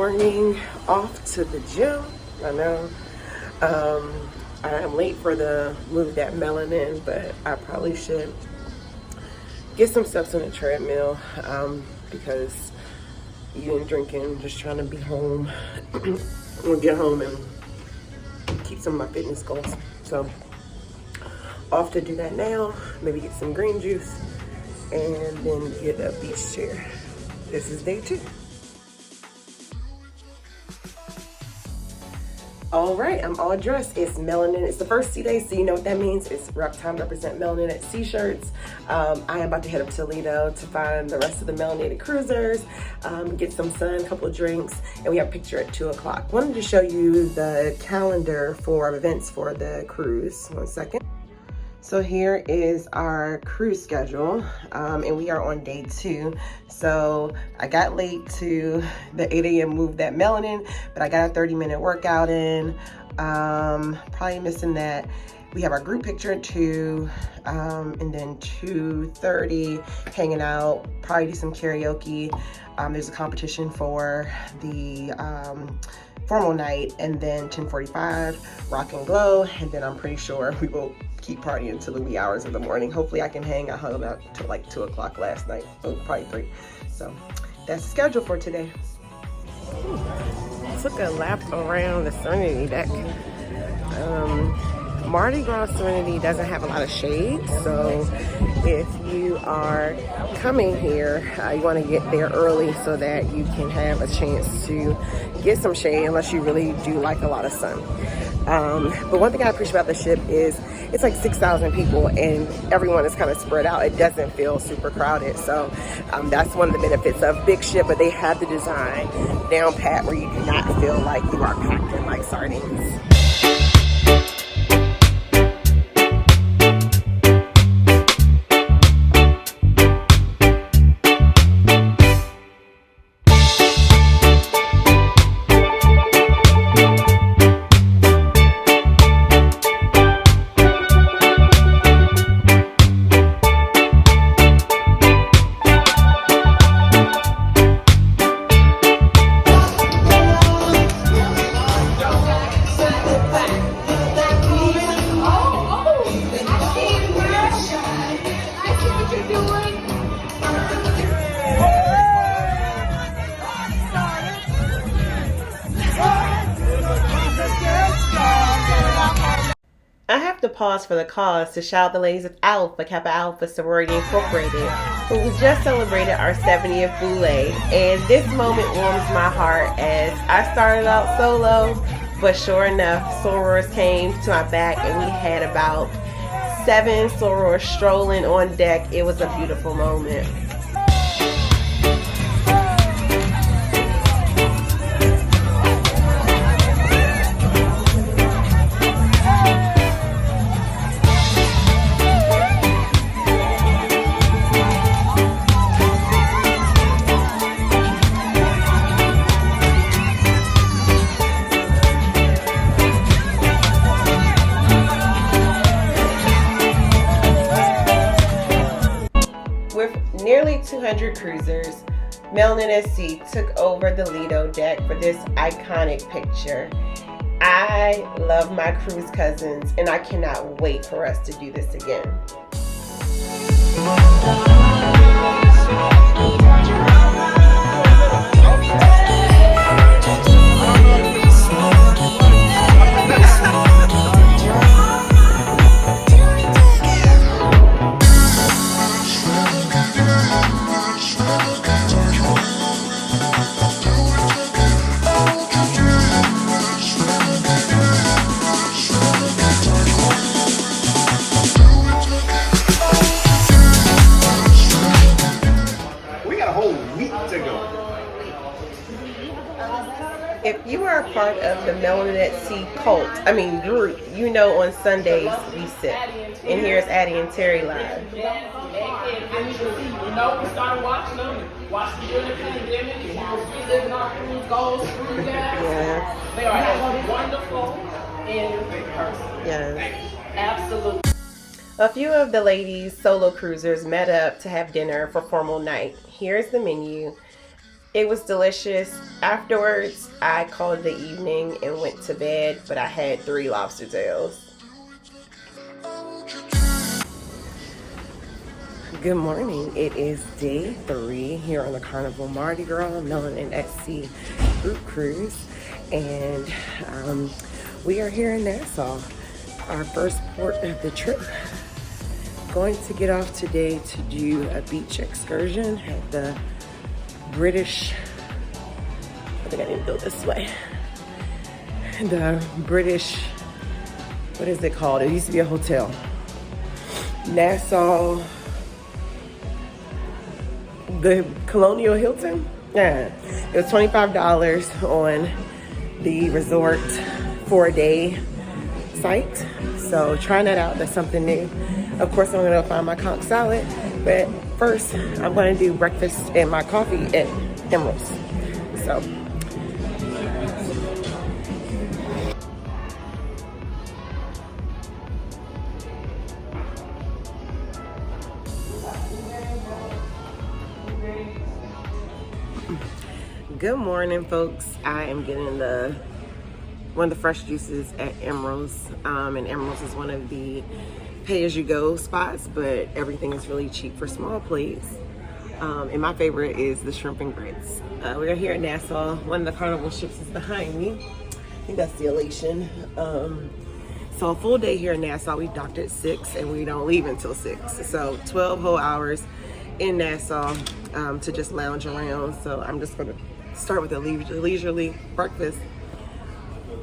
morning off to the gym. I know I am late for the move that Melanin, but I probably should get some steps on the treadmill because eating and drinking, just trying to be home or get home and keep some of my fitness goals. So off to do that now, maybe get some green juice and then get a beach chair. This is day 2. All right, I'm all dressed. It's Melanin. It's the first sea day, so you know what that means. It's rep time to represent Melanin at Sea Shirts. I am about to head up to Lido to find the rest of the melanated cruisers, get some sun, a couple of drinks, and we have a picture at 2 o'clock. Wanted to show you the calendar for events for the cruise. 1 second. So here is our cruise schedule, and we are on day 2. So I got late to the 8 a.m. move that Melanin, but I got a 30-minute workout in. Probably missing that. We have our group picture at 2, and then 2:30 hanging out, probably do some karaoke. There's a competition for the formal night, and then 10:45 rock and glow, and then I'm pretty sure we will keep partying until the wee hours of the morning. Hopefully I can hang. I hung out till like 2 o'clock last night, probably 3. So that's the schedule for today. Took a lap around the Serenity deck. Mardi Gras Serenity doesn't have a lot of shade, so if you are coming here, you want to get there early so that you can have a chance to get some shade, unless you really do like a lot of sun. But one thing I appreciate about the ship is it's like 6,000 people and everyone is kind of spread out. It doesn't feel super crowded. So that's one of the benefits of big ship, but they have the design down pat where you do not feel like you are packed in like sardines. I have to pause for the cause to shout the ladies of Alpha Kappa Alpha Sorority Incorporated, who we just celebrated our 70th Boule, and this moment warms my heart as I started out solo, but sure enough, sorors came to my back and we had about 7 sorors strolling on deck. It was a beautiful moment. With nearly 200 cruisers, Melanin at Sea took over the Lido deck for this iconic picture. I love my cruise cousins and I cannot wait for us to do this again. If you are a part of the Melanin at Sea cult, group, you know on Sundays we sit. And here's Addie and Terry live. We started watching them. Watching during the pandemic. We were living our cruise goals through that. Yeah. They are wonderful in person. Yes. Absolutely. A few of the ladies solo cruisers met up to have dinner for formal night. Here's the menu. It was delicious. Afterwards, I called it the evening and went to bed, but I had 3 lobster tails. Good morning. It is day 3 here on the Carnival Mardi Gras Melanin at Sea Group Cruise, and we are here in Nassau, our first port of the trip. Going to get off today to do a beach excursion at the British, I think I need to go this way. The British, what is it called? It used to be a hotel. Nassau, the Colonial Hilton? Yeah. It was $25 on the resort for a day site. So trying that out, that's something new. Of course, I'm gonna find my conch salad, but first I'm gonna do breakfast and my coffee at Emerald's. So. Good morning, folks. I am getting one of the fresh juices at Emerald's, and Emerald's is one of the pay-as-you-go spots, but everything is really cheap for small plates. And my favorite is the shrimp and grits. We are here at Nassau. One of the Carnival ships is behind me. I think that's the Elation. So a full day here in Nassau. We docked at 6 and we don't leave until 6. So 12 whole hours in Nassau to just lounge around. So I'm just gonna start with a leisurely breakfast.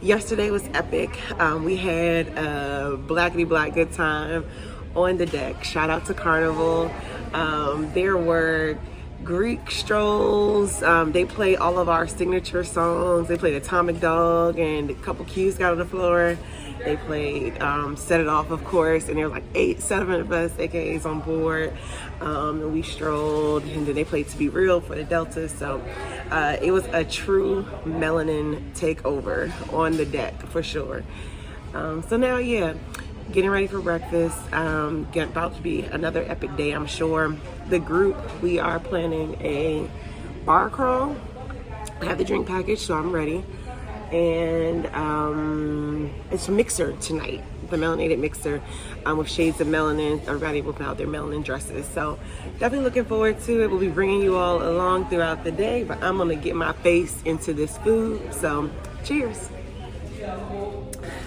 Yesterday was epic. We had a blackety black good time on the deck. Shout out to Carnival. There were Greek strolls. They played all of our signature songs. They played Atomic Dog, and a couple cues got on the floor. They played Set It Off, of course, and there were like 7 of us, AKAs, on board. And we strolled, and then they played To Be Real for the Delta. So it was a true Melanin takeover on the deck, for sure. So now, yeah, getting ready for breakfast. About to be another epic day, I'm sure. The group, we are planning a bar crawl. I have the drink package, so I'm ready. And it's a mixer tonight, the melanated mixer with shades of melanin. Everybody whipping out their melanin dresses. So definitely looking forward to it. We'll be bringing you all along throughout the day, but I'm gonna get my face into this food. So cheers.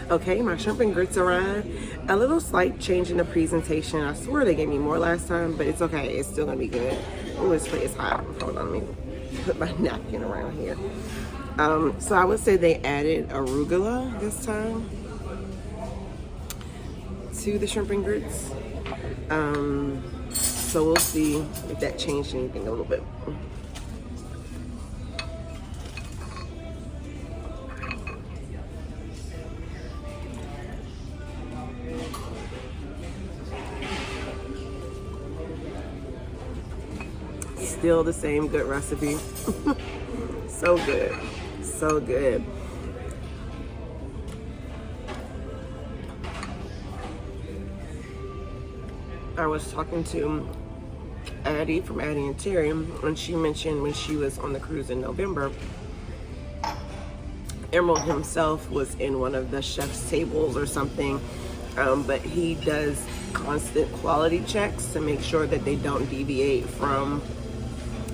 Okay, my shrimp and grits arrived. A little slight change in the presentation. I swear they gave me more last time, but it's okay. It's still gonna be good. Oh, this plate is hot. Hold on, let me put my napkin around here. So I would say they added arugula this time to the shrimp and grits. So we'll see if that changed anything a little bit. Still the same good recipe. So good. So good. I was talking to Addie from Addie and Terry, and she mentioned when she was on the cruise in November, Emerald himself was in one of the chef's tables or something, but he does constant quality checks to make sure that they don't deviate from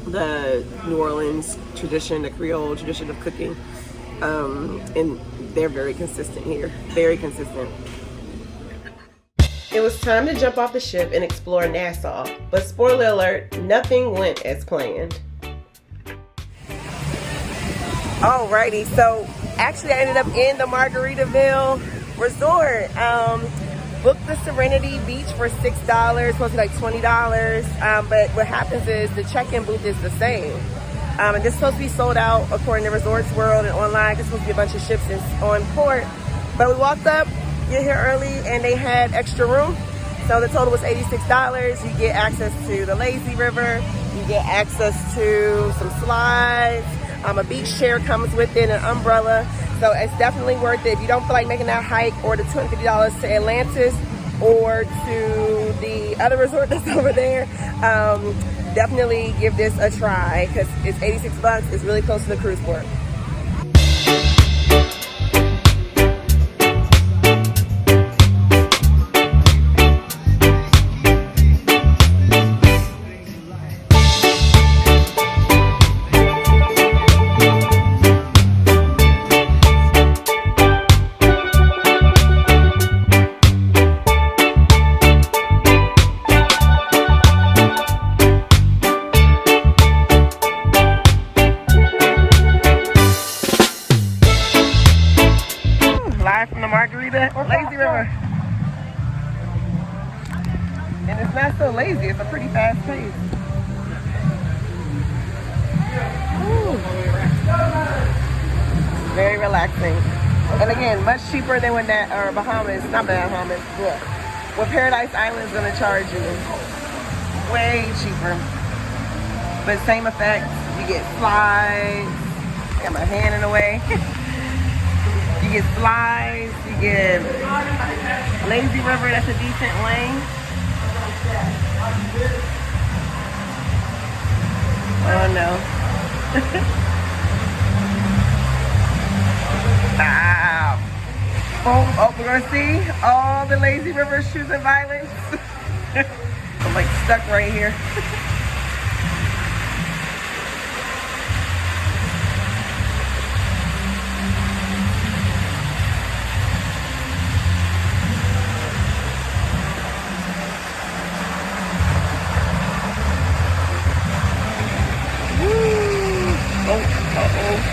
the New Orleans tradition, the Creole tradition of cooking, and they're very consistent here, very consistent. It was time to jump off the ship and explore Nassau, but spoiler alert, nothing went as planned. Alrighty, so actually I ended up in the Margaritaville Resort. Booked the Serenity Beach for $6, supposed to be like $20, but what happens is the check-in booth is the same. And this is supposed to be sold out according to Resorts World and online. It's supposed to be a bunch of ships on port. But we walked up, get here early, and they had extra room. So the total was $86. You get access to the lazy river. You get access to some slides. A beach chair comes with it, an umbrella. So it's definitely worth it. If you don't feel like making that hike, or the $250 to Atlantis or to the other resort that's over there, definitely give this a try because it's 86 bucks. It's really close to the cruise port. Live from the Lazy River. And it's not so lazy, it's a pretty fast pace. Ooh. Very relaxing. And again, much cheaper than when that, or Bahamas, not Bahamas, yeah. What Paradise Island is gonna charge you. Way cheaper. But same effect, you get slides. I got my hand in the way. You get slides, you get Lazy River, that's a decent lane. Oh no. Wow. Oh, we're gonna see all the Lazy River choosing violence. I'm like stuck right here.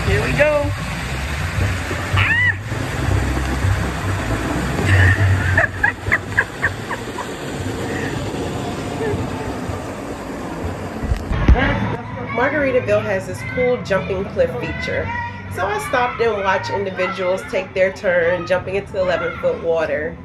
Here we go. Margaritaville has this cool jumping cliff feature. So I stopped and watched individuals take their turn jumping into the 11-foot water.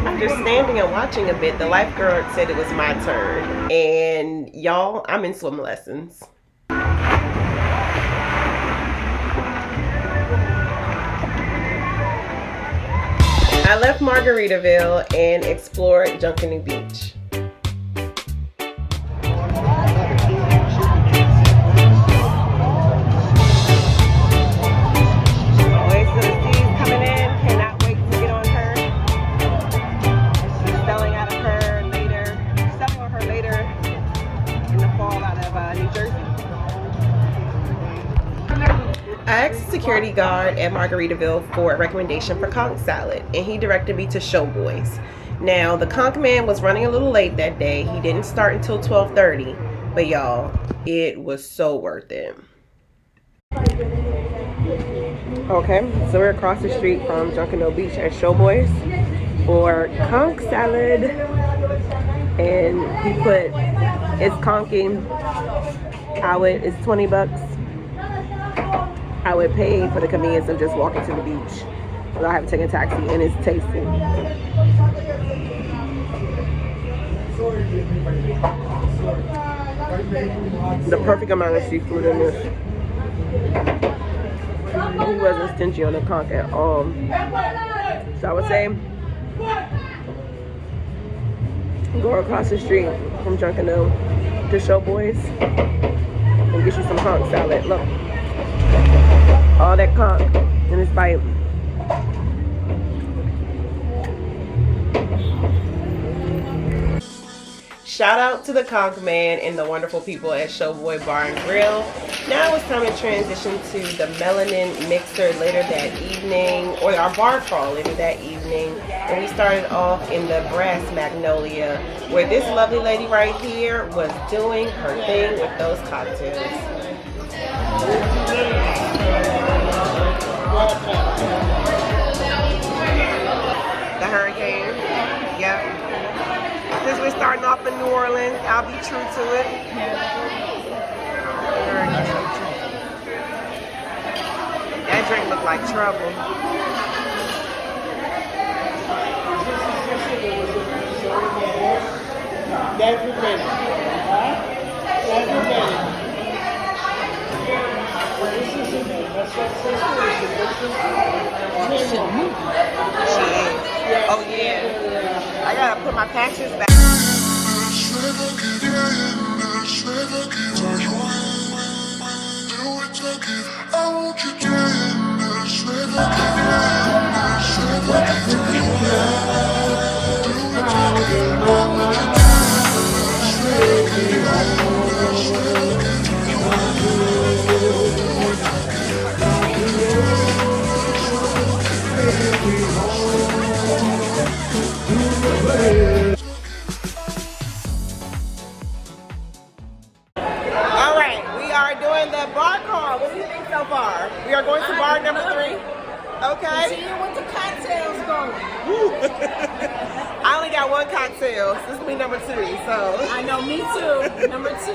After standing and watching a bit, the lifeguard said it was my turn. And y'all, I'm in swim lessons. I left Margaritaville and explored Junkanoo Beach. I asked the security guard at Margaritaville for a recommendation for conch salad, and he directed me to Showboys. Now, the conch man was running a little late that day. He didn't start until 12:30, but y'all, it was so worth it. Okay, so we're across the street from Junkanoo Beach at Showboys for conch salad, and he put, it's conking, it's 20 bucks. I would pay for the convenience of just walking to the beach without having to take a taxi, and it's tasty. The perfect amount of seafood in this. He wasn't stingy on the conch at all. So I would say go across the street from Junkanoo to Showboys and get you some conch salad. Look. All that conch in this bite. Shout out to the conch man and the wonderful people at Showboy Bar and Grill. Now it's time to transition to the Melanin mixer later that evening, or our bar crawl later that evening. And we started off in the Brass Magnolia, where this lovely lady right here was doing her thing with those cocktails. The Hurricane, yep. Since we're starting off in New Orleans, I'll be true to it. That drink looked like trouble. Everybody. Huh? Everybody. This is it. Oh yeah. I gotta put my patches back. All right, we are doing the bar crawl. What do you think so far? We are going to bar number 3. Okay. Continue with the cocktails going. I only got 1 cocktail. This will be number 2. So. I know, me too. Number 2.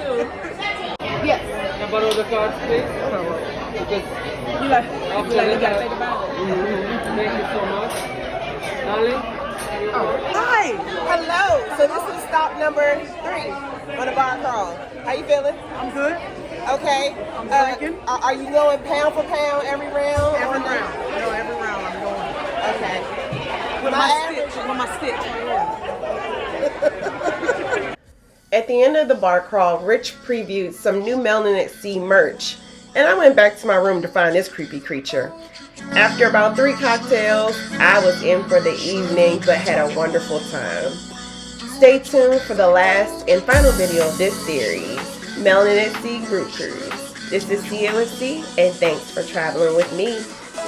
Yes. Can I borrow the cards, please? Because You gotta think about it. thank you so much. Darling? Hi. Hello. So this is stop number 3 on the bar crawl. How you feeling? I'm good. Okay. I'm drinking. Are you going pound for pound every round? Every or no? round. No, every round I'm going. Okay. With My my average- stitch. With my stitch. At the end of the bar crawl, Rich previewed some new Melanin at Sea merch, and I went back to my room to find this creepy creature. After about 3 cocktails, I was in for the evening, but had a wonderful time. Stay tuned for the last and final video of this series, Melanin at Sea Group Cruise. This is CLFC, and thanks for traveling with me.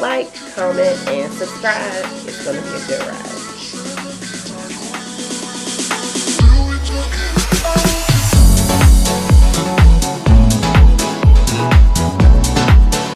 Like, comment, and subscribe. It's going to be a good ride.